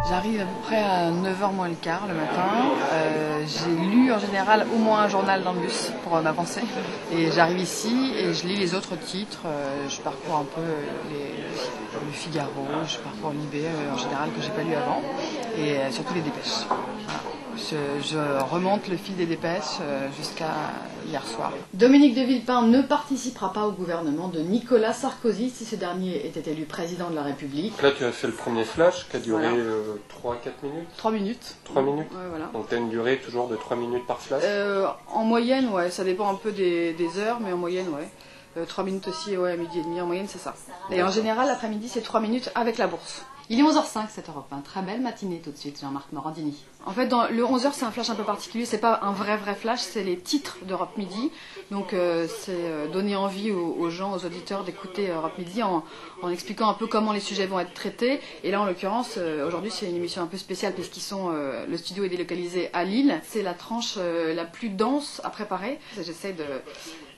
J'arrive à peu près à 9h moins le quart le matin. J'ai lu en général au moins un journal dans le bus pour m'avancer. Et j'arrive ici et je lis les autres titres. Je parcours un peu le Figaro, je parcours Libé en général que j'ai pas lu avant. Et surtout les dépêches. Voilà. Je remonte le fil des dépêches jusqu'à hier soir. Dominique de Villepin ne participera pas au gouvernement de Nicolas Sarkozy si ce dernier était élu président de la République. Là, tu as fait le premier flash qui a duré 3-4 minutes. 3 minutes. 3 minutes. Ouais, voilà. Donc tu as une durée toujours de 3 minutes par flash. En moyenne, ouais, ça dépend un peu des heures, mais en moyenne, ouais. 3 minutes aussi, ouais, à midi et demi, en moyenne, c'est ça. Et en général, l'après-midi, c'est 3 minutes avec la bourse. Il est 11h05, cette Europe 1. Très belle matinée tout de suite, Jean-Marc Morandini. En fait, dans le 11h, c'est un flash un peu particulier. C'est pas un vrai flash, c'est les titres d'Europe Midi. Donc, c'est donner envie aux gens, aux auditeurs d'écouter Europe Midi en expliquant un peu comment les sujets vont être traités. Et là, en l'occurrence, aujourd'hui, c'est une émission un peu spéciale puisqu'ils sont, le studio est délocalisé à Lille. C'est la tranche la plus dense à préparer. J'essaie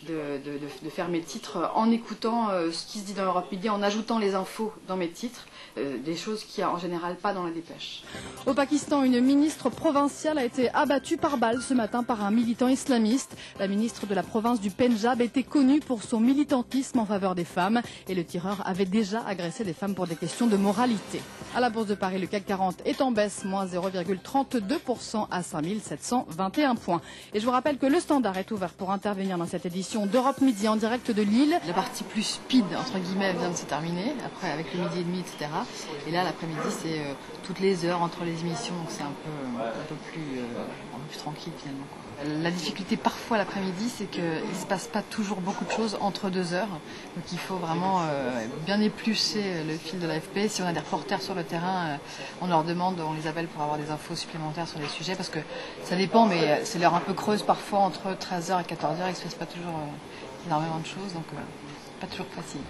de faire mes titres en écoutant ce qui se dit dans Europe Midi, en ajoutant les infos dans mes titres, des choses qu'il n'y a en général pas dans la dépêche. Au Pakistan, une ministre provinciale a été abattue par balle ce matin par un militant islamiste. La ministre de la province du Pendjab était connue pour son militantisme en faveur des femmes et le tireur avait déjà agressé des femmes pour des questions de moralité. À la Bourse de Paris, le CAC 40 est en baisse, moins 0,32% à 5721 points. Et je vous rappelle que le Standard est ouvert pour intervenir dans cette édition d'Europe Midi en direct de Lille. La partie plus speed, entre guillemets, vient de se terminer, après avec le midi et demi, etc. Et là, l'après-midi, c'est toutes les heures entre les émissions, donc c'est un peu plus tranquille finalement, quoi. La difficulté parfois l'après-midi, c'est qu'il ne se passe pas toujours beaucoup de choses entre 2 heures. Donc il faut vraiment bien éplucher le fil de l'AFP. Si on a des reporters sur le terrain, on leur demande, on les appelle pour avoir des infos supplémentaires sur les sujets, parce que ça dépend, mais c'est l'heure un peu creuse parfois entre 13h et 14h, il ne se passe pas toujours énormément de choses, donc pas toujours facile.